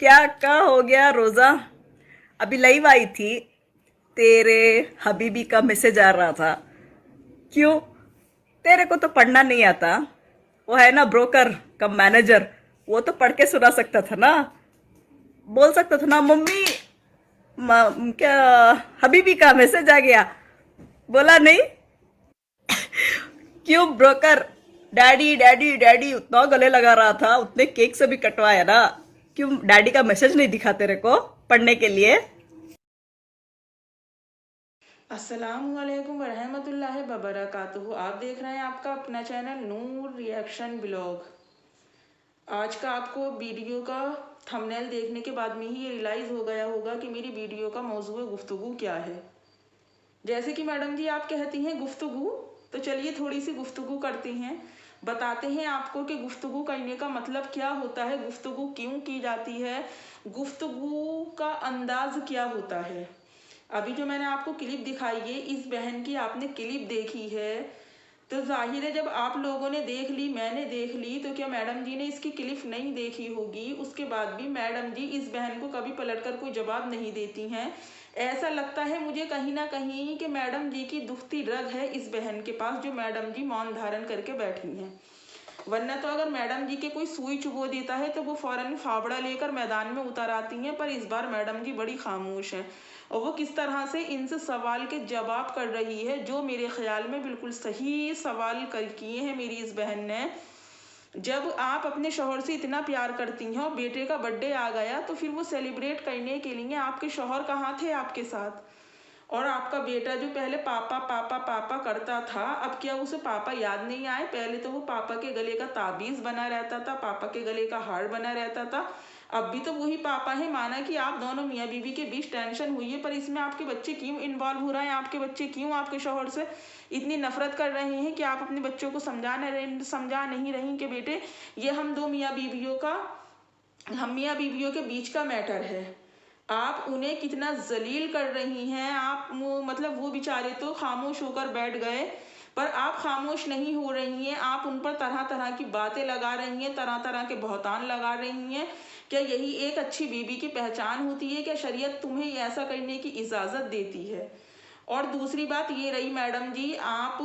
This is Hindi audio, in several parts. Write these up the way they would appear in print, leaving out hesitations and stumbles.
क्या हो गया रोजा? अभी लाइव आई थी। तेरे हबीबी का मैसेज आ रहा था। क्यों? तेरे को तो पढ़ना नहीं आता। वो है ना ब्रोकर कम मैनेजर, वो तो पढ़ के सुना सकता था ना। बोल सकता था ना मम्मी, क्या हबीबी का मैसेज आ गया। बोला नहीं? क्यों ब्रोकर? डैडी डैडी डैडी उतना गले लगा रहा था, उतने केक से भी कटवाया ना। क्यों डैडी का मैसेज नहीं दिखा तेरे को पढ़ने के लिए? अस्सलामुअलैकुम वरहमतुल्लाहि वबरकातुहू। आप देख रहे हैं आपका अपना चैनल नूर रिएक्शन ब्लॉग। आज का आपको वीडियो का थंबनेल देखने के बाद में ही ये रियलाइज़ हो गया होगा कि मेरी वीडियो का मौजूद गुफ्तगू क्या है। जैसे कि मैडम जी आप कहती हैं गुफ्तगू, तो चलिए थोड़ी सी गुफ्तगू करते हैं। बताते हैं आपको कि गुफ्तगू करने का मतलब क्या होता है, गुफ्तगू क्यों की जाती है, गुफ्तगू का अंदाज क्या होता है। अभी जो मैंने आपको क्लिप दिखाई है, इस बहन की आपने क्लिप देखी है, तो जाहिर है जब आप लोगों ने देख ली, मैंने देख ली, तो क्या मैडम जी ने इसकी क्लिप नहीं देखी होगी? उसके बाद भी मैडम जी इस बहन को कभी पलटकर कोई जवाब नहीं देती हैं। ऐसा लगता है मुझे कहीं ना कहीं कि मैडम जी की दुखती रग है इस बहन के पास, जो मैडम जी मौन धारण करके बैठी हैं। वरना तो अगर मैडम जी के कोई सुई चुबो देता है तो वो फौरन फावड़ा लेकर मैदान में उतर आती हैं, पर इस बार मैडम जी बड़ी खामोश हैं। और वो किस तरह से इनसे सवाल के जवाब कर रही है, जो मेरे ख्याल में बिल्कुल सही सवाल कर किए हैं मेरी इस बहन ने। जब आप अपने शौहर से इतना प्यार करती हैं और बेटे का बर्थडे आ गया, तो फिर वो सेलिब्रेट करने के लिए आपके शौहर कहाँ थे आपके साथ? और आपका बेटा जो पहले पापा पापा पापा करता था, अब क्या उसे पापा याद नहीं आए? पहले तो वो पापा के गले का ताबीज बना रहता था, पापा के गले का हार बना रहता था। अब भी तो वही पापा है। माना कि आप दोनों मियाँ बीवी के बीच टेंशन हुई है, पर इसमें आपके बच्चे क्यों इन्वॉल्व हो रहे हैं? आपके बच्चे क्यों आपके शौहर से इतनी नफरत कर रहे हैं कि आप अपने बच्चों को समझा नहीं रही कि बेटे ये हम मियाँ बीवियों के बीच का मैटर है। आप उन्हें कितना जलील कर रही हैं। आप मतलब वो बेचारे तो खामोश होकर बैठ गए, पर आप खामोश नहीं हो रही हैं। आप उन पर तरह तरह की बातें लगा रही हैं, तरह तरह के बहतान लगा रही हैं। क्या यही एक अच्छी बीबी की पहचान होती है? क्या शरीयत तुम्हें ऐसा करने की इजाज़त देती है? और दूसरी बात ये रही मैडम जी, आप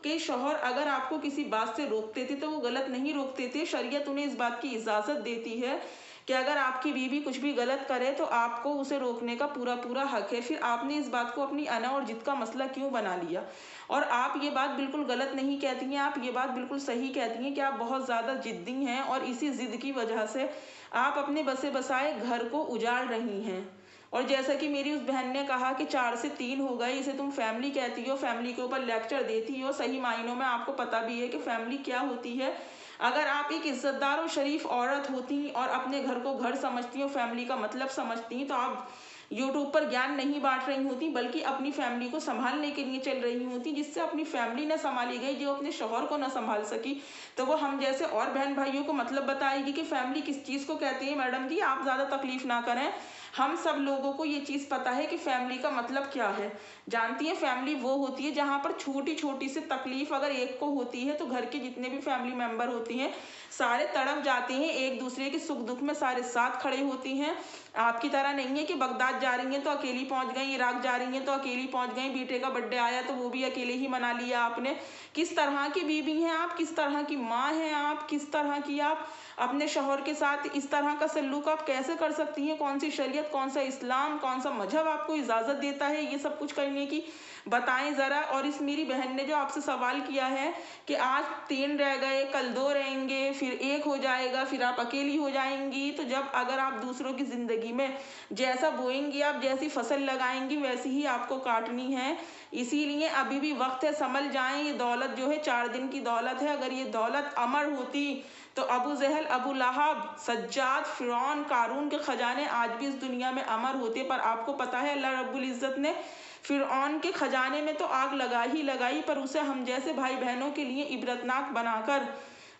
के शौहर अगर आपको किसी बात से रोकते थे तो वो गलत नहीं रोकते थे। शरीयत उन्हें इस बात की इजाज़त देती है कि अगर आपकी बीवी कुछ भी गलत करे तो आपको उसे रोकने का पूरा पूरा हक है। फिर आपने इस बात को अपनी अना और जिद का मसला क्यों बना लिया? और आप ये बात बिल्कुल गलत नहीं कहती हैं, आप ये बात बिल्कुल सही कहती हैं कि आप बहुत ज़्यादा ज़िद्दी हैं, और इसी ज़िद की वजह से आप अपने बसे बसाए घर को उजाड़ रही हैं। और जैसा कि मेरी उस बहन ने कहा कि 4 से 3 हो गए, इसे तुम फैमिली कहती हो, फैमिली के ऊपर लेक्चर देती हो। सही मायनों में आपको पता भी है कि फैमिली क्या होती है। अगर आप एक इज्जतदार और शरीफ औरत होती और अपने घर को घर समझती हो, फैमिली का मतलब समझती, तो आप यूट्यूब पर ज्ञान नहीं बांट रही होती, बल्कि अपनी फैमिली को संभालने के लिए चल रही होती। जिससे अपनी फैमिली न संभाली गई, जो अपने शौहर को न संभाल सकी, तो वो हम जैसे और बहन भाइयों को मतलब बताएगी कि फैमिली किस चीज़ को कहती है। मैडम जी आप ज़्यादा तकलीफ ना करें, हम सब लोगों को ये चीज़ पता है कि फैमिली का मतलब क्या है। जानती है फैमिली वो होती है जहाँ पर छोटी छोटी सी तकलीफ अगर एक को होती है तो घर के जितने भी फैमिली मेंबर होती हैं सारे तड़प जाते हैं, एक दूसरे के सुख दुख में सारे साथ खड़े होती हैं। आपकी तरह नहीं है कि बगदाद जा रही हैं तो अकेली पहुंच गई, इराक जा रही हैं तो अकेली पहुंच गई, बेटे का बर्थडे आया तो वो भी अकेले ही मना लिया आपने। किस तरह की बीवी हैं आप, किस तरह की माँ हैं आप, किस तरह की आप अपने शौहर के साथ इस तरह का सलूक आप कैसे कर सकती हैं? कौन सी शरीयत, कौन सा इस्लाम, कौन सा मजहब आपको इजाज़त देता है ये सब कुछ करने की? बताएं ज़रा। और इस मेरी बहन ने जो आपसे सवाल किया है कि आज 3 रह गए, कल 2 रहेंगे, फिर 1 हो जाएगा, फिर आप अकेली हो जाएंगी, तो जब अगर आप दूसरों की ज़िंदगी में जैसा बोएंगी, आप जैसी फसल लगाएंगी वैसी ही आपको काटनी है। इसीलिए अभी भी वक्त है, समझ जाएं। ये दौलत जो है 4 दिन की दौलत है। अगर ये दौलत अमर होती तो अबू जहल, अबू लहब, सज्जाद, फिरौन, कारून के खजाने आज भी इस दुनिया में अमर होते। पर आपको पता है अल्लाह रब्बुल इज़्ज़त ने फिरौन के खजाने में तो आग लगा ही लगाई, पर उसे हम जैसे भाई बहनों के लिए इबरतनाक बनाकर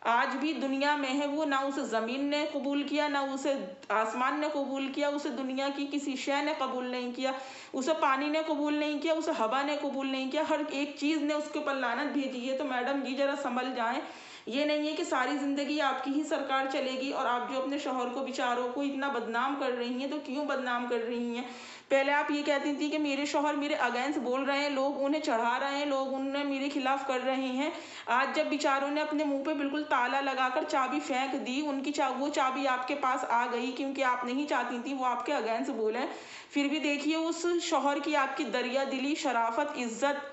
आज भी दुनिया में है वो। ना उसे ज़मीन ने कबूल किया, ना उसे आसमान ने कबूल किया, उसे दुनिया की किसी शय ने कबूल नहीं किया, उसे पानी ने कबूल नहीं किया, उसे हवा ने कबूल नहीं किया, हर एक चीज़ ने उसके ऊपर लानत भेजी है। तो मैडम जी ज़रा संभल जाएं। ये नहीं है कि सारी ज़िंदगी आपकी ही सरकार चलेगी। और आप जो अपने शौहर को बेचारों को इतना बदनाम कर रही हैं, तो क्यों बदनाम कर रही हैं? पहले आप ये कहती थी कि मेरे शौहर मेरे अगेंस्ट बोल रहे हैं, लोग उन्हें चढ़ा रहे हैं, लोग उन्हें मेरे खिलाफ कर रहे हैं। आज जब बेचारों ने अपने मुंह पे बिल्कुल ताला लगाकर चाबी फेंक दी, उनकी वो चाबी आपके पास आ गई क्योंकि आप नहीं चाहती थी वो आपके अगेंस्ट बोले, फिर भी देखिए उस शौहर की आपकी दरिया दिली, शराफत, इज्जत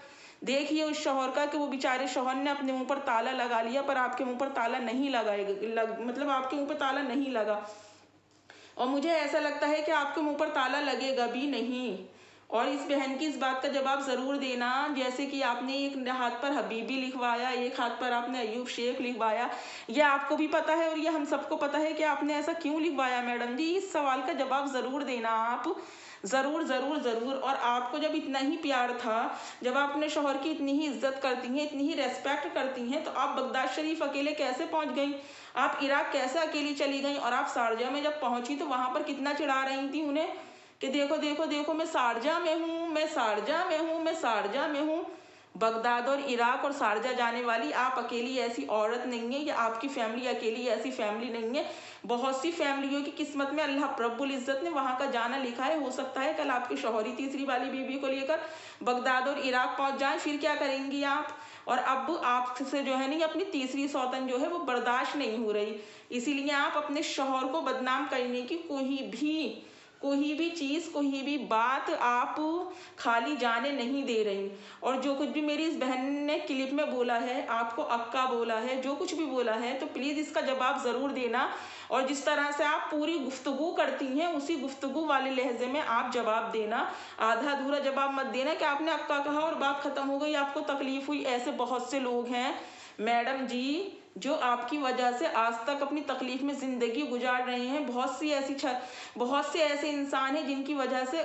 देखिए उस शौहर का कि वो बेचारे शौहर ने अपने मुंह पर ताला लगा लिया, पर आपके मुंह पर ताला नहीं लगाएगा, मतलब आपके मुंह पर ताला नहीं लगा। और मुझे ऐसा लगता है कि आपके मुंह पर ताला लगेगा भी नहीं। और इस बहन की इस बात का जवाब ज़रूर देना, जैसे कि आपने एक हाथ पर हबीबी लिखवाया, एक हाथ पर आपने अयूब शेख लिखवाया। ये आपको भी पता है और ये हम सबको पता है कि आपने ऐसा क्यों लिखवाया मैडम जी। इस सवाल का जवाब ज़रूर देना आप, ज़रूर ज़रूर ज़रूर। और आपको जब इतना ही प्यार था, जब आप अपने शौहर की इतनी ही इज्जत करती हैं, इतनी ही रेस्पेक्ट करती हैं, तो आप बगदाद शरीफ अकेले कैसे पहुंच गई? आप इराक कैसे अकेली चली गई? और आप शारजा में जब पहुंची तो वहां पर कितना चिढ़ा रही थी उन्हें कि देखो देखो देखो, मैं शारजा में हूँ, मैं शारजा में हूँ, मैं शारजा में हूँ। बगदाद और इराक और शारजा जाने वाली आप अकेली ऐसी औरत नहीं है, या आपकी फैमिली अकेली ऐसी फैमिली नहीं है। बहुत सी फैमिलियों की किस्मत में अल्लाह रब्बुल इज़्ज़त ने वहाँ का जाना लिखा है। हो सकता है कल आपकी शौहरी तीसरी वाली बीवी को लेकर बगदाद और इराक पहुँच जाए, फिर क्या करेंगी आप? और अब आपसे जो है नहीं, अपनी तीसरी सौतन जो है वो बर्दाश्त नहीं हो रही, इसीलिए आप अपने शौहर को बदनाम करने की कोई भी चीज़, कोई भी बात आप खाली जाने नहीं दे रही। और जो कुछ भी मेरी इस बहन ने क्लिप में बोला है, आपको अक्का बोला है, जो कुछ भी बोला है, तो प्लीज़ इसका जवाब ज़रूर देना। और जिस तरह से आप पूरी गुफ्तगू करती हैं, उसी गुफ्तगू वाले लहजे में आप जवाब देना। आधा अधूरा जवाब मत देना कि आपने अक्का कहा और बात ख़त्म हो गई, आपको तकलीफ़ हुई। ऐसे बहुत से लोग हैं मैडम जी जो आपकी वजह से आज तक अपनी तकलीफ में ज़िंदगी गुजार रहे हैं। बहुत से ऐसे इंसान हैं जिनकी वजह से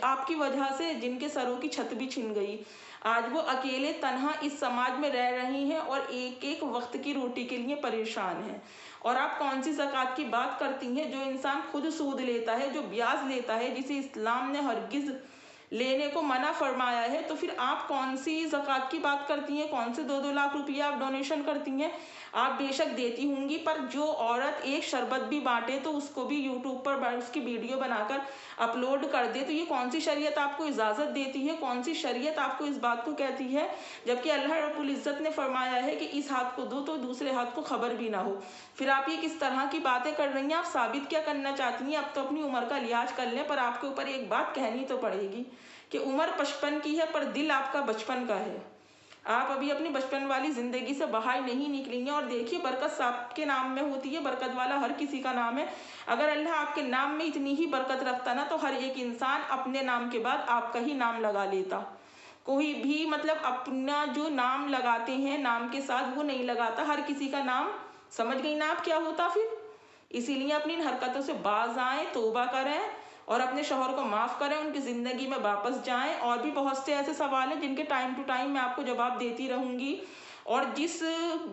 आपकी वजह से जिनके सरों की छत भी छिन गई। आज वो अकेले तन्हा इस समाज में रह रही हैं और एक एक वक्त की रोटी के लिए परेशान हैं। और आप कौन सी ज़कात की बात करती हैं? जो इंसान खुद सूद लेता है, जो ब्याज लेता है, जिसे इस्लाम ने हरगिज़ लेने को मना फरमाया है, तो फिर आप कौन सी ज़कात की बात करती हैं? कौन से 2-2 लाख रुपये आप डोनेशन करती हैं? आप बेशक देती होंगी, पर जो औरत एक शरबत भी बांटे तो उसको भी यूट्यूब पर उसकी वीडियो बनाकर अपलोड कर दे, तो ये कौन सी शरीयत आपको इजाज़त देती है? कौन सी शरीयत आपको इस बात को कहती है? जबकि अल्लाह रब्बुल इज़्ज़त ने फरमाया है कि इस हाथ को दो तो दूसरे हाथ को खबर भी ना हो। फिर आप ये किस तरह की बातें कर रही हैं? आप साबित क्या करना चाहती हैं? अब तो अपनी उम्र का लिहाज कर लें, पर आपके ऊपर एक बात कहनी तो पड़ेगी कि उम्र 55 की है, पर दिल आपका बचपन का है। आप अभी अपनी बचपन वाली ज़िंदगी से बाहर नहीं निकली हैं। और देखिए, बरकत सबके नाम में होती है, बरकत वाला हर किसी का नाम है। अगर अल्लाह आपके नाम में इतनी ही बरकत रखता ना, तो हर एक इंसान अपने नाम के बाद आपका ही नाम लगा लेता। कोई भी मतलब अपना जो नाम लगाते हैं नाम के साथ, वो नहीं लगाता हर किसी का नाम। समझ गई ना आप क्या होता फिर? इसीलिए अपनी इन हरकतों से बाज आएँ, तौबा करें और अपने शौहर को माफ़ करें, उनकी ज़िंदगी में वापस जाएं। और भी बहुत से ऐसे सवाल हैं जिनके टाइम टू टाइम मैं आपको जवाब देती रहूँगी। और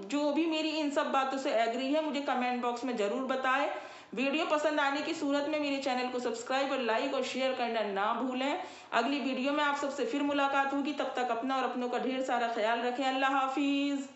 जो भी मेरी इन सब बातों से एग्री है, मुझे कमेंट बॉक्स में ज़रूर बताएं। वीडियो पसंद आने की सूरत में मेरे चैनल को सब्सक्राइब और लाइक और शेयर करना ना भूलें। अगली वीडियो में आप सबसे फिर मुलाकात होगी, तब तक अपना और अपनों का ढेर सारा ख्याल रखें। अल्लाह हाफिज़।